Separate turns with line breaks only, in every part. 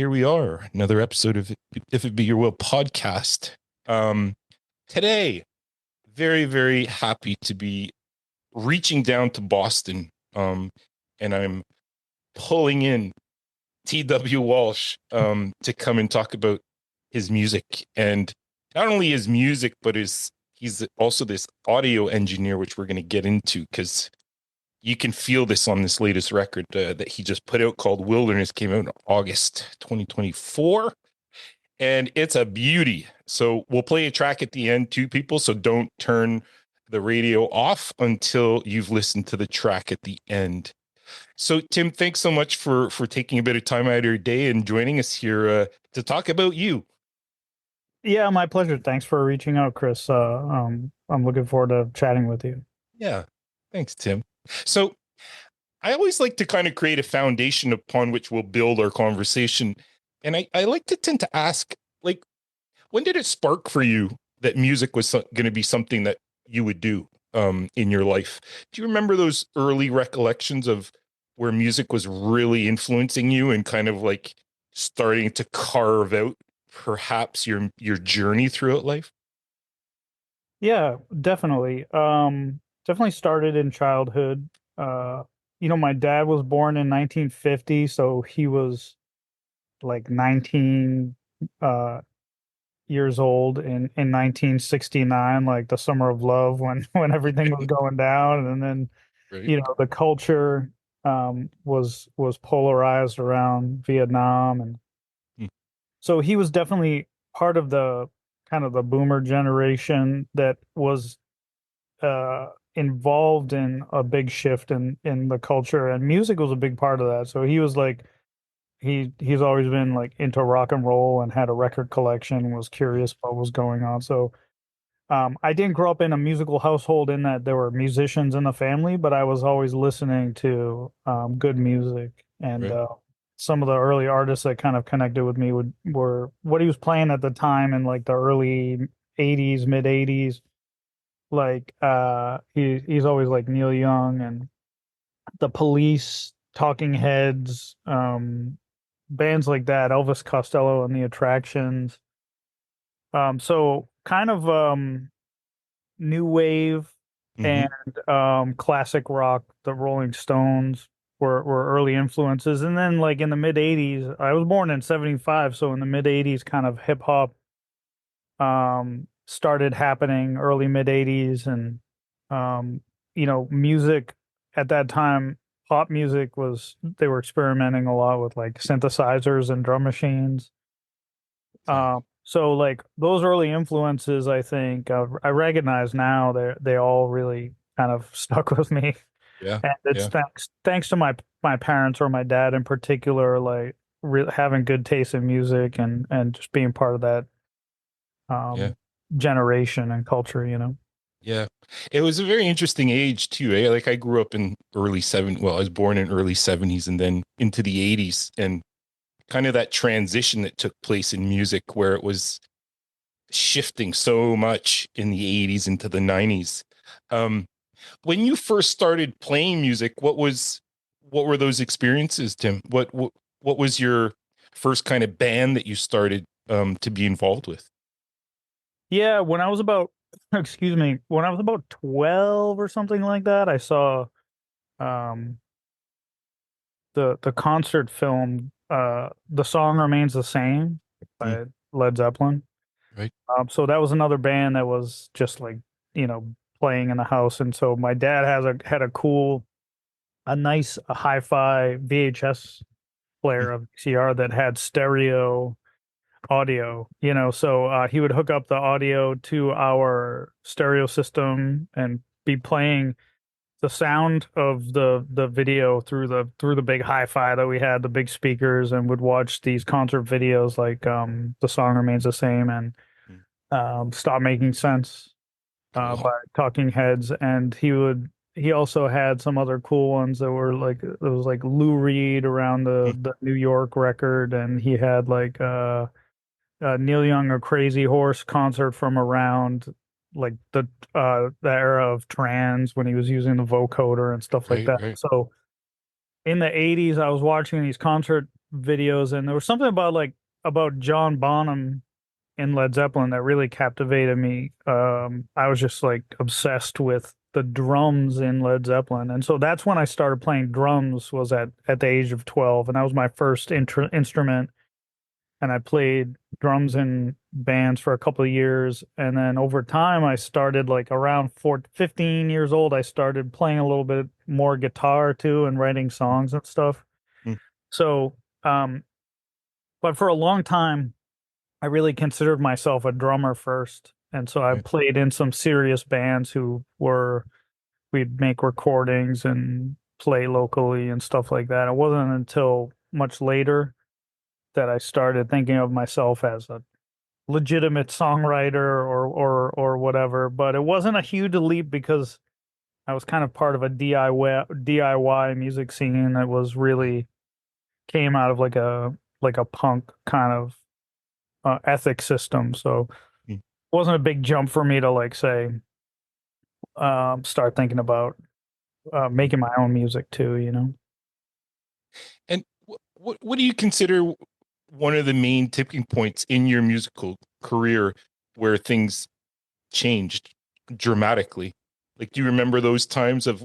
here we are, another episode of If It Be Your Will podcast. Um, Today, very, very happy to be reaching down to Boston, and I'm pulling in T.W. Walsh to come and talk about his music. And not only his music, but he's also this audio engineer, which we're going to get into because you can feel this on this latest record that he just put out called Wilderness, came out in August 2024. And it's a beauty. So we'll play a track at the end too, people. So don't turn the radio off until you've listened to the track at the end. So Tim, thanks so much for taking a bit of time out of your day and joining us here to talk about you.
Yeah, my pleasure. Thanks for reaching out, Chris. I'm looking forward to chatting with you.
Yeah, thanks, Tim. So I always like to kind of create a foundation upon which we'll build our conversation. And I like to tend to ask, like, when did it spark for you that music was going to be something that you would do in your life? Do you remember those early recollections of where music was really influencing you and kind of like starting to carve out perhaps your journey throughout life?
Yeah, definitely. Definitely started in childhood. My dad was born in 1950, so he was like 19 uh years old in 1969, like the summer of love when when everything was going down, and then
Right.
the culture was polarized around Vietnam, and
Mm.
so he was definitely part of the kind of the boomer generation that was involved in a big shift in the culture, and music was a big part of that. So he was like he's always been like into rock and roll and had a record collection and was curious what was going on. So I didn't grow up in a musical household in that there were musicians in the family, but I was always listening to good music. And
Right.
some of the early artists that kind of connected with me were what he was playing at the time in like the early 80s, mid 80s. Like he's always like Neil Young and the Police, Talking Heads, bands like that, Elvis Costello and the Attractions. So kind of new wave
Mm-hmm.
and classic rock, the Rolling Stones were early influences. And then like in the mid 80s, I was born in 75, so in the mid 80s kind of hip hop started happening early mid 80s, and um music at that time, pop music was, they were experimenting a lot with like synthesizers and drum machines. So like those early influences, I think I recognize now they all really kind of stuck with me.
Yeah.
And it's
Yeah.
thanks to my parents, or my dad in particular, like having good taste in music and just being part of that
Yeah.
um generation and culture.
Yeah. It was a very interesting age too. Eh? Like I grew up in early seven. Well, I was born in early 70s and then into the 80s, and kind of that transition that took place in music where it was shifting so much in the 80s into the 90s. Um, when you first started playing music, what were those experiences, Tim? What was your first kind of band that you started to be involved with?
Yeah, when I was about excuse me, when I was about 12 or something like that, I saw um the concert film The Song Remains the Same
Mm,
by Led Zeppelin.
right.
So that was another band that was just like, you know, playing in the house. And so my dad had a nice hi-fi VHS
Mm,
player of CR that had stereo audio, so he would hook up the audio to our stereo system and be playing the sound of the video through the big hi-fi that we had, the big speakers, and would watch these concert videos like The Song Remains the Same and
mm.
Stop Making Sense
Cool.
by Talking Heads. And he also had some other cool ones that were like, it was like Lou Reed around
Mm,
the New York record, and he had like Neil Young, A Crazy Horse concert from around like the era of trans when he was using the vocoder and stuff like
right,
that.
right.
So in the 80s, I was watching these concert videos, and there was something about about John Bonham in Led Zeppelin that really captivated me. I was just like obsessed with the drums in Led Zeppelin, and so that's when I started playing drums. Was at the age of 12, and that was my first instrument. And I played drums in bands for a couple of years, and then over time, I started like around 15 years old. I started playing a little bit more guitar too, and writing songs and stuff.
Mm,
So, but for a long time, I really considered myself a drummer first. And so I
right.
played in some serious bands we'd make recordings and play locally and stuff like that. It wasn't until much later that I started thinking of myself as a legitimate songwriter or whatever. But it wasn't a huge leap because I was kind of part of a DIY music scene that was
Right.
really came out of like a punk kind of ethic system. So
Mm,
wasn't a big jump for me to like say start thinking about
mm.
making my own music too, you know.
And what do you consider one of the main tipping points in your musical career where things changed dramatically? Like, do you remember those times of,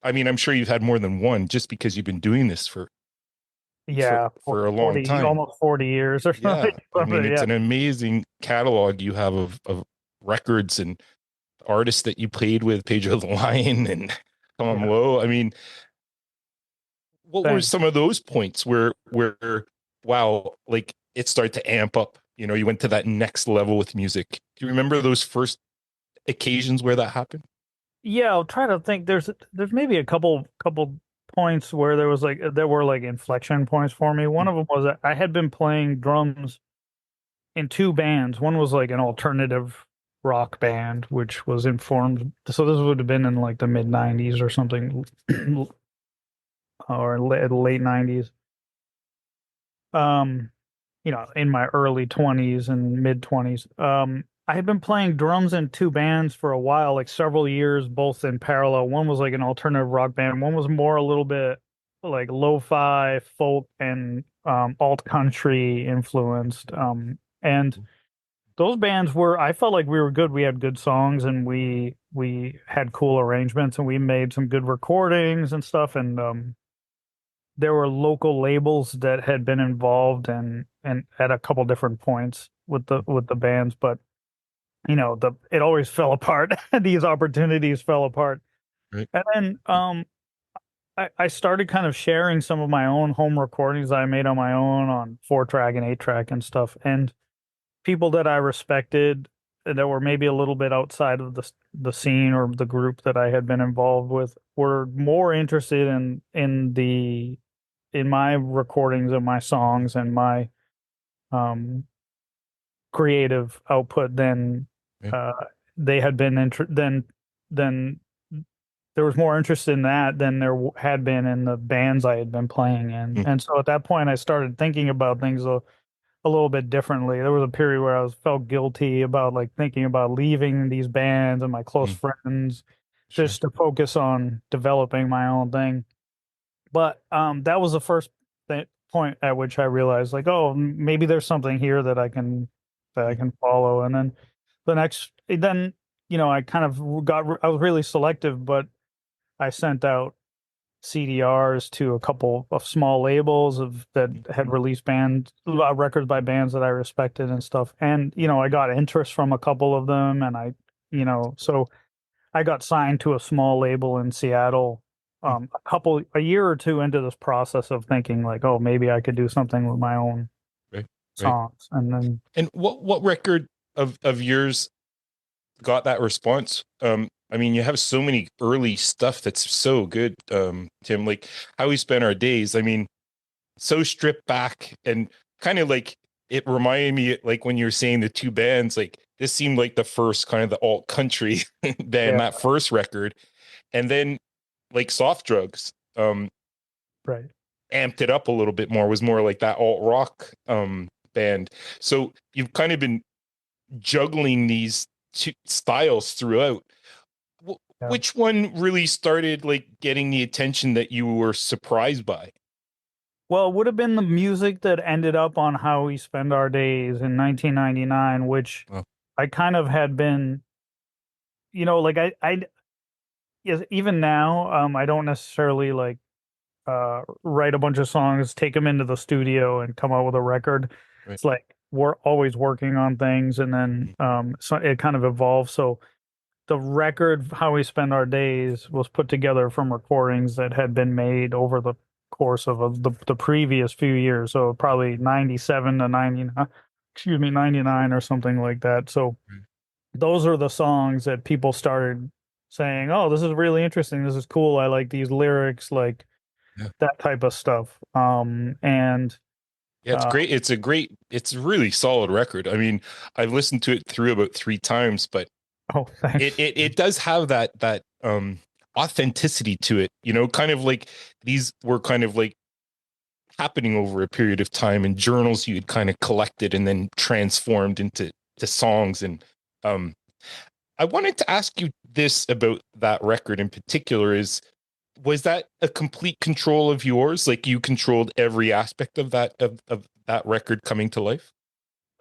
I mean, I'm sure you've had more than one just because you've been doing this
Yeah,
for a long
40
time.
almost 40 years or something.
Yeah. I mean, it's
Yeah,
an amazing catalog you have of records and artists that you played with, Pedro the Lion and Tom
yeah.
Lowe. I mean, what were
Thanks.
some of those points where wow, like it started to amp up? You know, you went to that next level with music. Do you remember those first occasions where that happened?
Yeah, I'll try to think. There's maybe a couple points where there were like inflection points for me. One
Mm,
of them was that I had been playing drums in two bands. One was like an alternative rock band, which was informed. So this would have been in like the mid '90s or something, or late '90s. Um, in my early 20s and mid 20s. I had been playing drums in two bands for a while, like several years, both in parallel. One was like an alternative rock band. One was more a little bit like lo-fi, folk, and alt country influenced. And those bands I felt like we were good. We had good songs and we had cool arrangements and we made some good recordings and stuff. And there were local labels that had been involved and at a couple different points with the bands, but the it always fell apart. These opportunities fell apart.
right.
And then I started kind of sharing some of my own home recordings that I made on my own on 4-track and 8-track and stuff. And people that I respected that were maybe a little bit outside of the scene or the group that I had been involved with were more interested in my recordings and my songs and my um, creative output than
Right.
uh, they had been than there was more interest in that than had been in the bands I had been playing in.
Mm,
And so at that point, I started thinking about things a little bit differently. There was a period where I was felt guilty about like thinking about leaving these bands and my close
mm,
friends
sure.
just to focus on developing my own thing. But that was the first point at which I realized, like, oh, maybe there's something here that I
Mm,
can follow. And then then I kind of I was really selective, but I sent out CDRs to a couple of small labels that
mm,
had released records by bands that I respected and stuff. And I got interest from a couple of them, and so I got signed to a small label in Seattle
mm,
a year or two into this process of thinking like, oh, maybe I could do something with my own
right. Right.
songs. And then
And what record of yours got that response? I mean, you have so many early stuff that's so good, Tim, like How We Spend Our Days. I mean, so stripped back and kind of like it reminded me like when you were saying the two bands, like this seemed like the first kind of the alt country band,
yeah,
that first record. And then like Soft Drugs,
right.
amped it up a little bit more, was more like that alt rock band. So you've kind of been juggling these two styles throughout.
Yeah.
Which one really started like getting the attention that you were surprised by?
Well, it would have been the music that ended up on How We Spend Our Days in 1999, which
Oh,
I kind of had been, like yes, even now, I don't necessarily like write a bunch of songs, take them into the studio and come out with a record.
right.
It's like we're always working on things and then
Mhm.
so it kind of evolves. So the record How We Spend Our Days was put together from recordings that had been made over the course of the previous few years. So probably 97 to 99, excuse me, 99 or something like that. So
Right.
those are the songs that people started saying, "Oh, this is really interesting. This is cool. I like these lyrics, like
Yeah.
that type of stuff." And
Yeah, it's
uh,
great. It's a really solid record. I mean, I've listened to it through about three times, but
oh, thanks.
it does have that authenticity to it, kind of like these were kind of like happening over a period of time in journals you had kind of collected and then transformed into songs. And um I wanted to ask you this about that record in particular is was that a complete control of yours? Like you controlled every aspect of of that record coming to life?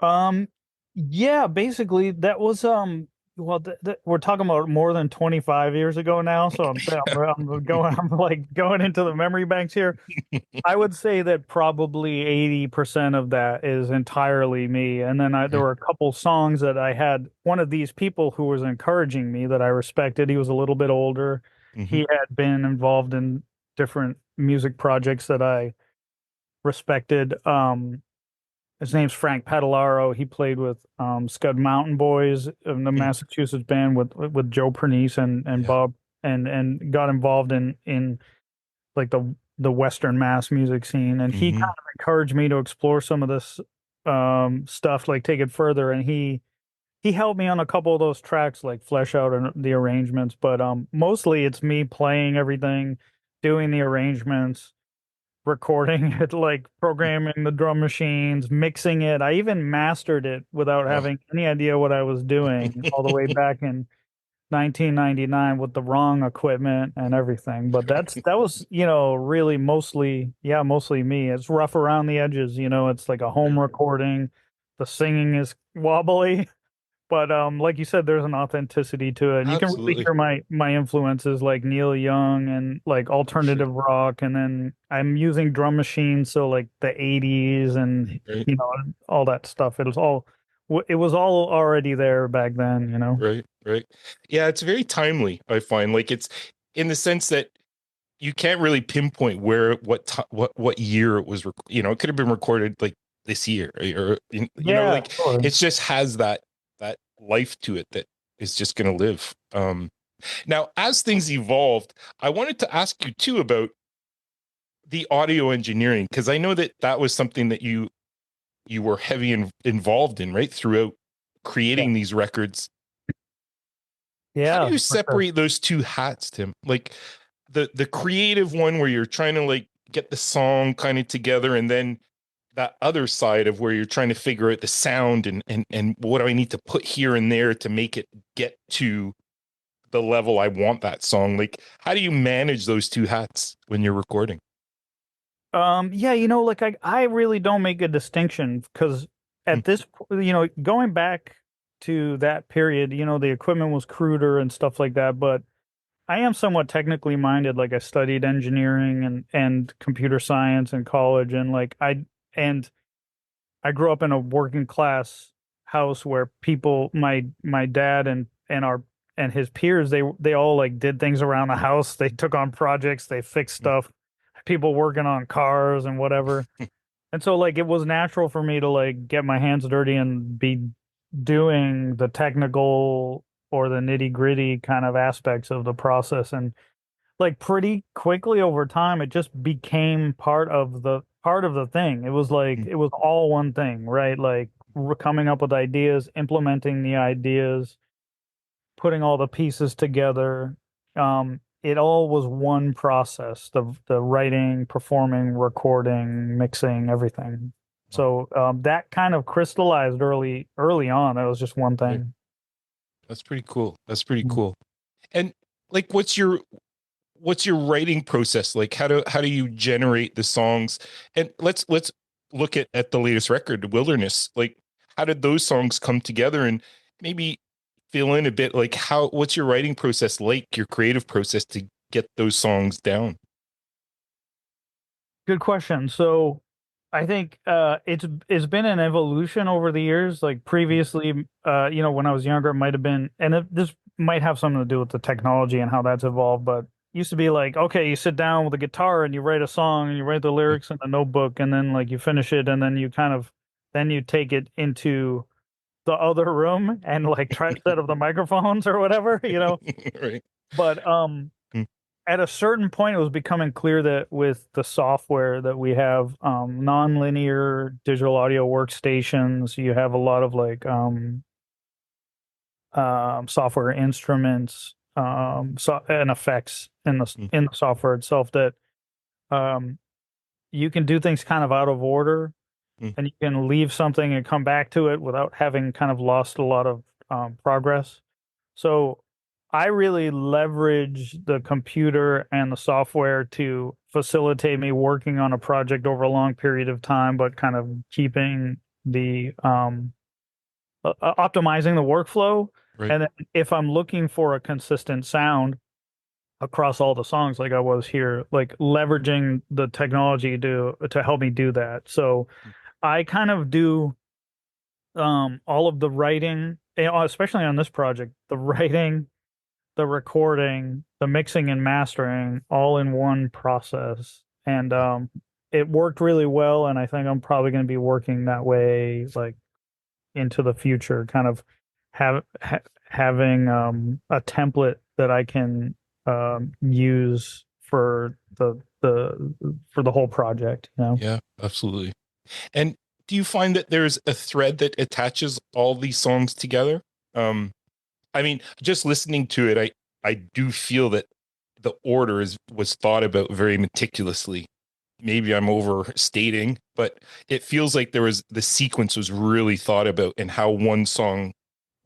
Um, yeah, basically that was well we're talking about more than 25 years ago now, so I'm going I'm like going into the memory banks here. I would say that probably 80% of that is entirely me. And then there
Right.
were a couple songs that I had one of these people who was encouraging me that I respected. He was a little bit older.
Hmm.
He had been involved in different music projects that I respected. His name's Frank Padalaro. He played with Scud Mountain Boys in the Massachusetts band with Joe Pernice and
Yeah.
Bob and got involved in like the Western mass music scene. And he
Hmm.
kind of encouraged me to explore some of this stuff, like take it further. And he helped me on a couple of those tracks, like flesh out the arrangements. But mostly it's me playing everything, doing the arrangements, recording it, like programming the drum machines, mixing it. I even mastered it without
Oh.
having any idea what I was doing all the way back in 1999 with the wrong equipment and everything. But that was, really mostly, yeah, mostly me. It's rough around the edges, it's like a home recording. The singing is wobbly. But like you said, there's an authenticity to it, and you can really
Absolutely.
hear my influences like Neil Young and like
For sure.
alternative rock, and then I'm using drum machines, so like the '80s and
Right.
all that stuff. It was all already there back then.
Right. Right. Yeah, it's very timely, I find. Like it's in the sense that you can't really pinpoint where what year it was it could have been recorded like this year or
Yeah,
like
totally.
it just has that life to it that is just going to live. Now as things evolved, I wanted to ask you too about the audio engineering because I know that that was something that you were heavy involved in, right, throughout
Yeah,
creating these records. How do
yeah,
you
for sure.
separate those two hats, Tim? Like the creative one where you're trying to like get the song kind of together, and then that other side of where you're trying to figure out the sound and what do I need to put here and there to make it get to the level I want that song. Like how do you manage those two hats when you're recording?
Yeah, like I really don't make a distinction because
Hmm.
at going back to that period, the equipment was cruder and stuff like that, but I am somewhat technically minded. Like I studied engineering and computer science in college, and and I grew up in a working class house where my dad and his peers, they all like did things around the house. They took on projects, they fixed stuff, people working on cars and whatever. And so like it was natural for me to like get my hands dirty and be doing the technical or the nitty-gritty kind of aspects of the process. And like pretty quickly over time it just became part of the thing. It was like it was all one thing, right? Like we're coming up with ideas, implementing the ideas, putting all the pieces together. It all was one process: the writing, performing, recording, mixing, everything.
Wow.
So that kind of crystallized early on. That was just one
Right.
thing.
That's pretty cool. That's pretty cool. And like, what's your what's your writing process like? How do you generate the songs? And let's look at the latest record, Wilderness. Like, how did those songs come together? And maybe fill in a bit, like, what's your writing process like, your creative process to get those songs down?
Good question. So I think it's been an evolution over the years. Like previously, when I was younger, it might have been, and this might have something to do with the technology and how that's evolved, but used to be like, okay, you sit down with a guitar and you write a song and you write the lyrics in a notebook and then like you finish it and then you kind of then you take it into the other room and like try to set up the microphones or whatever,
Right.
But
Mm,
at a certain point, it was becoming clear that with the software that we have, non-linear digital audio workstations, you have a lot of like software instruments, and effects
mm,
in the software itself that um, you can do things kind of out of order,
mm.
and you can leave something and come back to it without having kind of lost a lot of progress. So I really leverage the computer and the software to facilitate me working on a project over a long period of time, but kind of keeping the optimizing the workflow.
Right.
And then if I'm looking for a consistent sound across all the songs, like I was here, like leveraging the technology to help me do that. So
Mm,
I kind of do all of the writing, especially on this project, the writing, the recording, the mixing and mastering all in one process. And
mm.
it worked really well. And I think I'm probably going to be working that way, like into the future, kind of having a template that I can use for the whole project.
Yeah, absolutely. And do you find that there's a thread that attaches all these songs together? Um, I mean, just listening to it, I do feel that the order was thought about very meticulously. Maybe I'm overstating, but it feels like the sequence was really thought about and how one song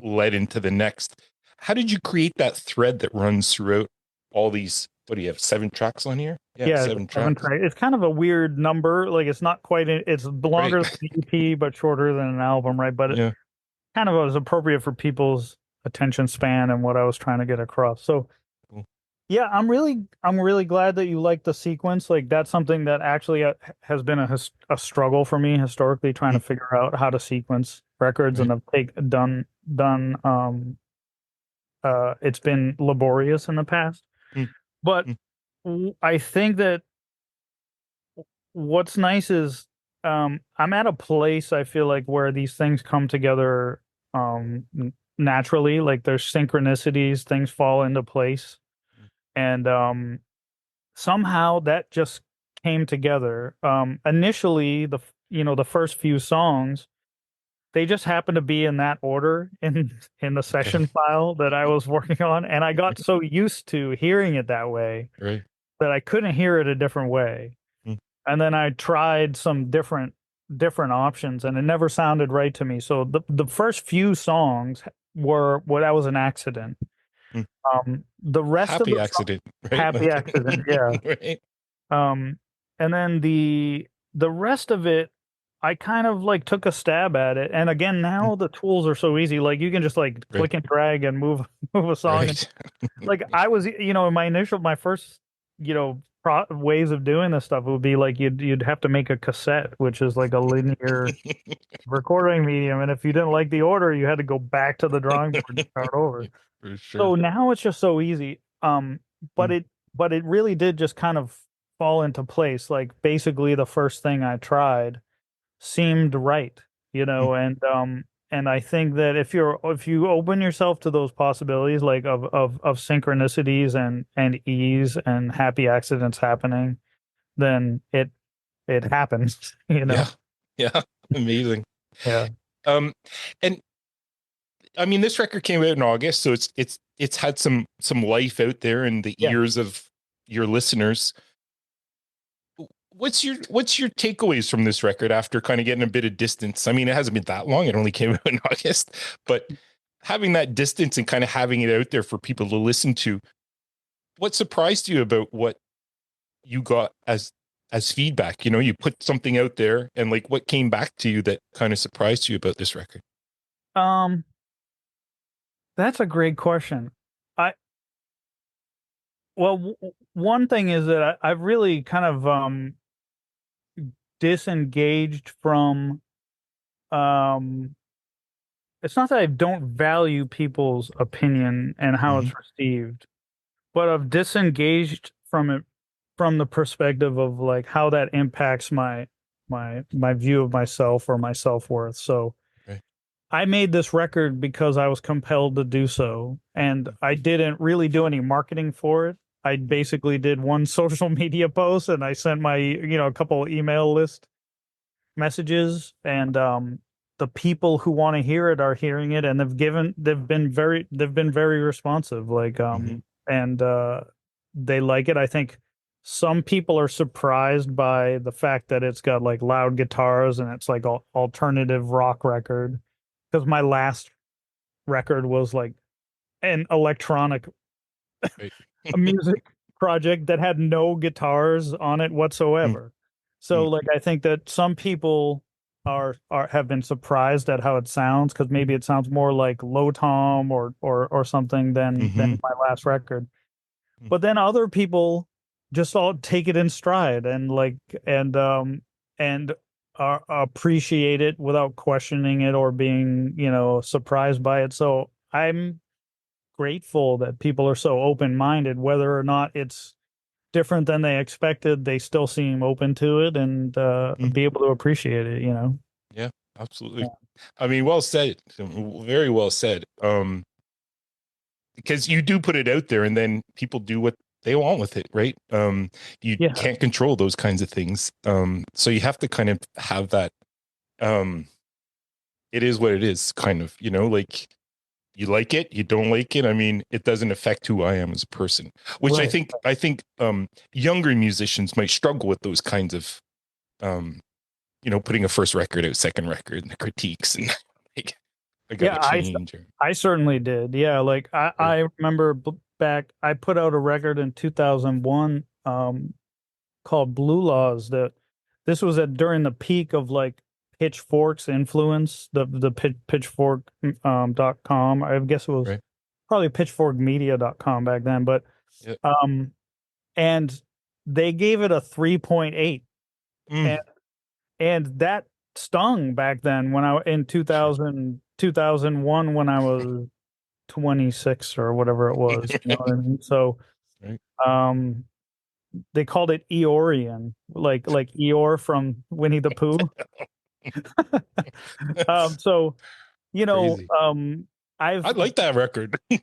led into the next. How did you create that thread that runs throughout all these? What do you have? 7 tracks on here? Yeah,
Yeah,
7 tracks.
it's kind of a weird number. Like it's not quite. It's
Right.
longer than an EP, but shorter than an album, right? But it
Yeah.
kind of was appropriate for people's attention span and what I was trying to get across. So
Cool.
yeah, I'm really glad that you like the sequence. Like that's something that actually has been a struggle for me historically, trying to
Mm,
figure out how to sequence records,
right.
and I've done it's been laborious in the past.
Mm,
But
mm,
I think that what's nice is I'm at a place I feel like where these things come together naturally, like there's synchronicities, things fall into place.
mm.
And somehow that just came together. Initially the first few songs, they just happened to be in that order in the
Okay.
session file that I was working on, and I got so used to hearing it that way
Right.
that I couldn't hear it a different way.
Mm,
And then I tried some different options and it never sounded right to me. So the first few songs were what that was an accident.
mm.
The rest of
Happy
the
accident, right?
happy
Like,
accident, yeah.
right.
Um, and then the rest of it, I kind of like took a stab at it. And again,
Mm,
now the tools are so easy. Like you can just like
right.
click and drag and move move a song. And
Right.
like I was, in my first, ways of doing this stuff would be like you'd have to make a cassette, which is like a linear recording medium. And if you didn't like the order, you had to go back to the drawing board and start over.
For sure.
So now it's just so easy. But
Mm,
it really did just kind of fall into place. Like basically the first thing I tried seemed right,
mm,
and I think that if you open yourself to those possibilities like of synchronicities and ease and happy accidents happening, then it happens,
yeah. Yeah. Amazing.
Yeah.
Um, and I mean, this record came out in August, so it's had some life out there in the
Yeah.
ears of your listeners. What's your takeaways from this record after kind of getting a bit of distance? I mean, it hasn't been that long. It only came out in August, but having that distance and kind of having it out there for people to listen to, what surprised you about what you got as feedback? You know, you put something out there, and like, what came back to you that kind of surprised you about this record?
Um, that's a great question. I well, one thing is that I've really kind of disengaged from um it's not that I don't value people's opinion and how
Mm-hmm.
it's received, but I've disengaged from it from the perspective of like how that impacts my view of myself or my self-worth. So
Right.
I made this record because I was compelled to do so, and I didn't really do any marketing for it. I basically did one social media post and I sent my, a couple email list messages, and the people who want to hear it are hearing it, and they've been very responsive, like
Mm-hmm.
and they like it. I think some people are surprised by the fact that it's got like loud guitars and it's like alternative rock record, because my last record was like an electronic
Right.
a music project that had no guitars on it whatsoever. So like I think that some people are have been surprised at how it sounds, because maybe it sounds more like low tom or something than
Mm-hmm.
my last record. But then other people just all take it in stride and like and appreciate it without questioning it or being, surprised by it. So I'm grateful that people are so open-minded. Whether or not it's different than they expected, they still seem open to it and
Mm-hmm.
be able to appreciate it.
Yeah, absolutely. I mean, well said. Very well said. Because you do put it out there, and then people do what they want with it, right? You
Yeah,
can't control those kinds of things. So you have to kind of have that. Um, it is what it is, kind of. You know, like, you like it, you don't like it. I mean, it doesn't affect who I am as a person, which I
right.
think I think younger musicians might struggle with those kinds of um, putting a first record out, second record, and the critiques, and like, I got
Yeah,
to
I
change. Or,
I certainly did. Yeah, like I
right,
I remember back, I put out a record in 2001 called Blue Laws. That this was at during the peak of like Pitchfork's influence, the pitchfork .com. I guess it was
right,
probably pitchforkmedia.com back then, but
yeah,
um and they gave it a 3.8,
mm,
and that stung back then when I in
sure,
2001 when I was 26 or whatever it was, you know what I mean? So
right.
um they called it Eeyorian, like Eeyore from Winnie the Pooh. So
Crazy. I
I've
like that record. I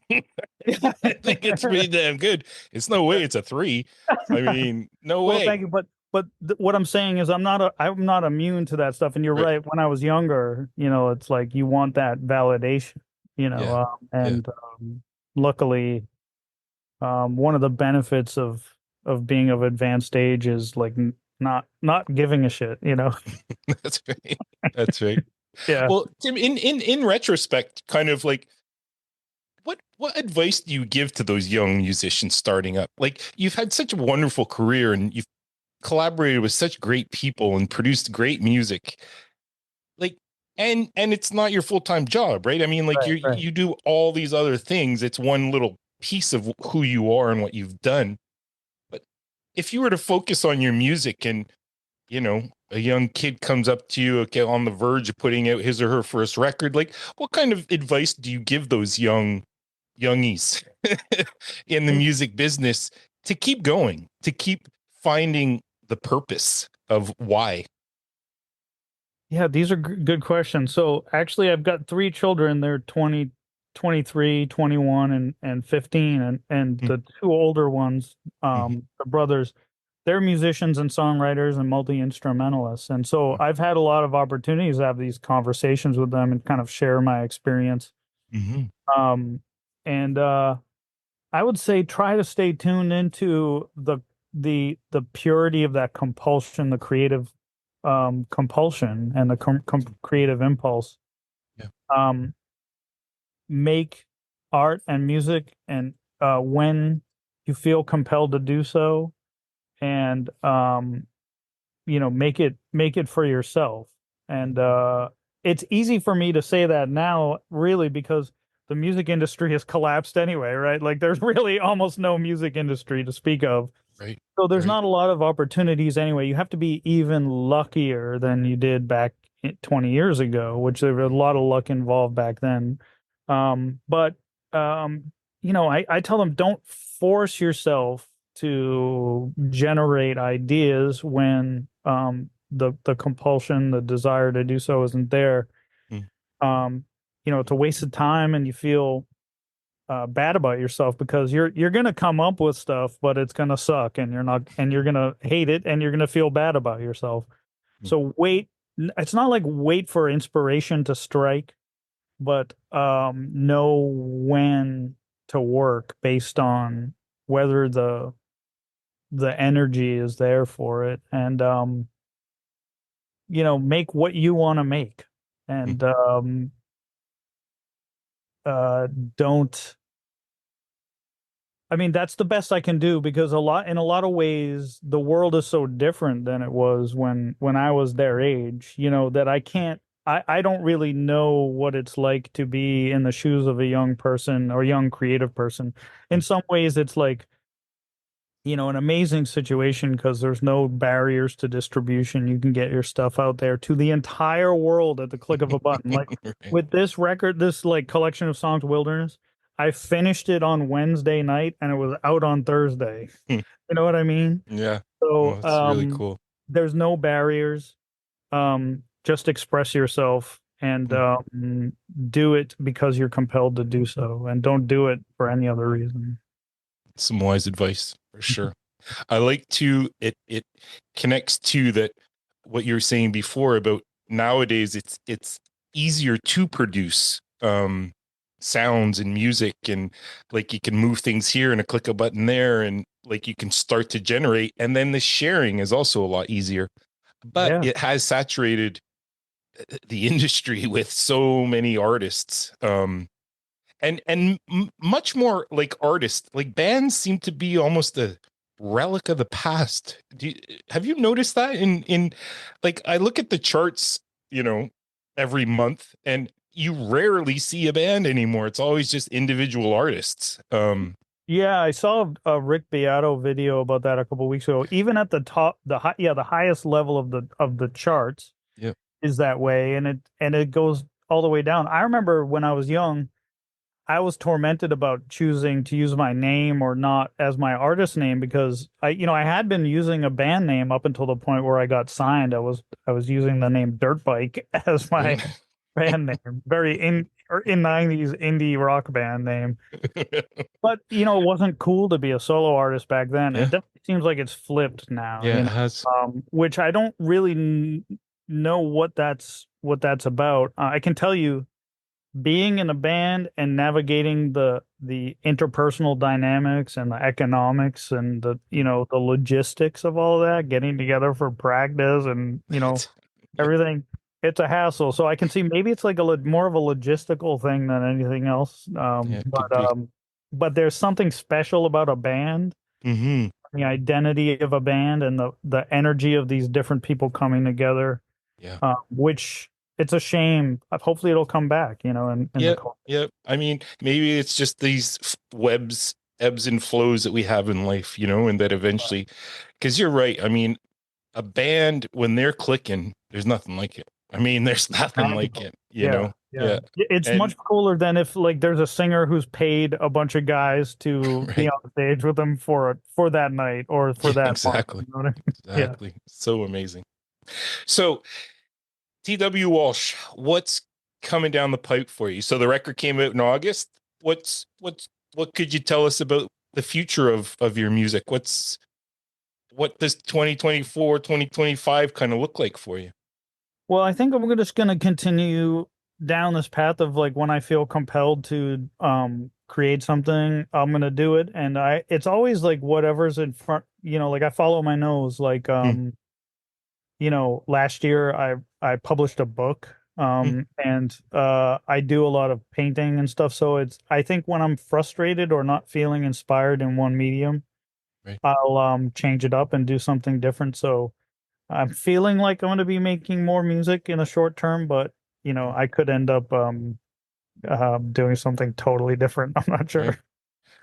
think it's pretty damn good. It's no way it's a three. I mean, no
well, thank
way.
you, but what I'm saying is I'm not immune to that stuff. And you're
Right.
right. When I was younger, it's like you want that validation,
Yeah. Yeah.
and luckily, one of the benefits of being of advanced age is like not giving a shit.
That's right. That's right.
Yeah.
Well, Tim, in retrospect, kind of like, what advice do you give to those young musicians starting up? Like, you've had such a wonderful career, and you've collaborated with such great people and produced great music. Like, and it's not your full-time job, right? I mean, like,
Right. Right.
you do all these other things. It's one little piece of who you are and what you've done. But if you were to focus on your music, and a young kid comes up to you, okay, on the verge of putting out his or her first record, like, what kind of advice do you give those youngies in the music business to keep going, to keep finding the purpose of why?
Yeah, these are good questions. So actually, I've got three children. They're 20, 23, 21, and 15. And
Mm-hmm.
the two older ones, the brothers, they're musicians and songwriters and multi-instrumentalists. And so I've had a lot of opportunities to have these conversations with them and kind of share my experience.
Mm-hmm.
Um, and I would say try to stay tuned into the purity of that compulsion, the creative compulsion, and the creative impulse.
Yeah.
Um, make art and music, and when you feel compelled to do so, and make it for yourself. And it's easy for me to say that now, really, because the music industry has collapsed anyway, right? Like there's really almost no music industry to speak of.
Right.
So there's
Right.
not a lot of opportunities anyway. You have to be even luckier than you did back 20 years ago, which there was a lot of luck involved back then. But I tell them, don't force yourself to generate ideas when the compulsion, the desire to do so isn't there.
Mm,
It's a waste of time, and you feel bad about yourself because you're gonna come up with stuff, but it's gonna suck, and you're gonna hate it, and you're gonna feel bad about yourself.
mm,
So wait. It's not like wait for inspiration to strike, but know when to work based on whether the energy is there for it, and make what you want to make,
mm,
and uh don't I mean, that's the best I can do, because in a lot of ways, the world is so different than it was when I was their age, that I don't really know what it's like to be in the shoes of a young person or young creative person. In
mm.
some ways, it's like, an amazing situation because there's no barriers to distribution. You can get your stuff out there to the entire world at the click of a button. Like
Right.
with this record, this like collection of songs, Wilderness, I finished it on Wednesday night and it was out on Thursday.
Hmm.
You know what I mean?
Yeah.
So
Well, that's really cool.
there's no barriers. Just express yourself, and
Mm.
do it because you're compelled to do so, and don't do it for any other reason.
Some wise advice for sure. I like to it connects to that what you were saying before about nowadays it's easier to produce sounds and music, and like you can move things here and a click a button there, and like you can start to generate, and then the sharing is also a lot easier. But
Yeah.
it has saturated the industry with so many artists, and much more like artists, like bands seem to be almost a relic of the past. Have you noticed that in like I look at the charts, you know, every month, and you rarely see a band anymore. It's always just individual artists.
Yeah, I saw a Rick Beato video about that a couple weeks ago. Even at the top, the highest level of the charts
Yeah.
is that way, and it goes all the way down. I remember when I was young, I was tormented about choosing to use my name or not as my artist name, because I had been using a band name up until the point where I got signed. I was using the name Dirt Bike as my
Right.
band name, very in 90s indie rock band name. But it wasn't cool to be a solo artist back then. It
Yeah.
definitely seems like it's flipped now,
Yeah, it has.
which I don't really know what that's about. I can tell you, being in a band and navigating the interpersonal dynamics and the economics and the logistics of all of that, getting together for practice and
Yeah.
everything, it's a hassle. So I can see maybe it's like more of a logistical thing than anything else.
Yeah, it could be.
But there's something special about a band,
Hmm.
the identity of a band, and the energy of these different people coming together,
Yeah.
which it's a shame. Hopefully it'll come back, in the
Yep,
culture.
yep. I mean, maybe it's just these webs, ebbs and flows that we have in life, and that eventually, because you're right. I mean, a band, when they're clicking, there's nothing like it. I mean, there's nothing like
Magical.
it.
Yeah, yeah.
Yeah.
It's
And
much cooler than if like there's a singer who's paid a bunch of guys to be
right.
on stage with them for that night or for
Yeah,
that month.
exactly.
You know what I mean? Yeah.
Exactly. So amazing. So, TW Walsh, what's coming down the pipe for you? So the record came out in August. What could you tell us about the future of your music? What does 2024, 2025 kind of look like for you?
Well, I think I'm just gonna continue down this path of like when I feel compelled to create something, I'm gonna do it. And it's always like whatever's in front, like I follow my nose. Like
Hmm.
last year I published a book
Mm,
And I do a lot of painting and stuff. So I think when I'm frustrated or not feeling inspired in one medium,
right.
I'll change it up and do something different. So I'm feeling like I'm going to be making more music in a short term, but
Mm,
I could end up doing something totally different. I'm not
right.
sure.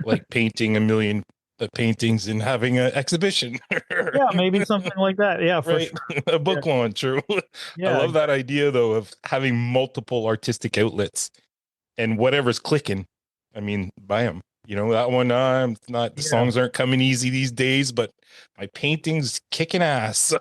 Like painting a million paintings and having an exhibition.
Yeah, maybe something like that. Yeah, for
Right.
sure.
A
Yeah,
book launch. Or I
yeah,
love that idea though of having multiple artistic outlets and whatever's clicking. I mean, bam. You know, that one, it's not, the
yeah.
songs aren't coming easy these days, but my painting's kicking ass. So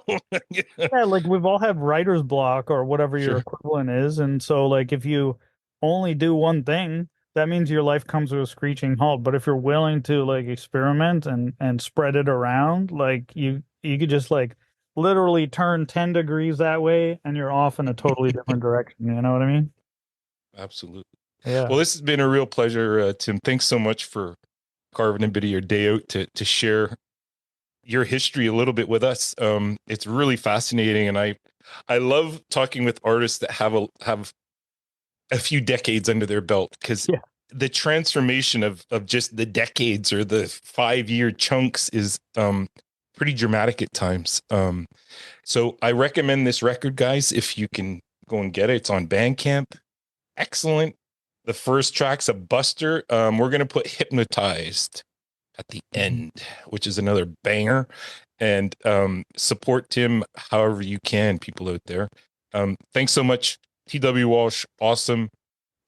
yeah,
Yeah, like we've all had writer's block or whatever your
sure.
equivalent is. And so like if you only do one thing, that means your life comes to a screeching halt. But if you're willing to like experiment and spread it around, like you could just like literally turn 10 degrees that way and you're off in a totally different direction. You know what I mean?
Absolutely.
Yeah.
Well, this has been a real pleasure, Tim. Thanks so much for carving a bit of your day out to share your history a little bit with us. It's really fascinating, and I love talking with artists that have a few decades under their belt, because
Yeah.
the transformation of just the decades or the 5 year chunks is pretty dramatic at times. So I recommend this record, guys, if you can go and get it. It's on Bandcamp. Excellent. The first track's a buster. We're gonna put Hypnotized at the
Mhm.
end, which is another banger. And support Tim however you can, people out there. Thanks so much, TW Walsh. Awesome.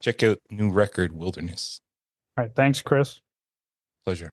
Check out new record Wilderness.
All right. Thanks, Chris.
Pleasure.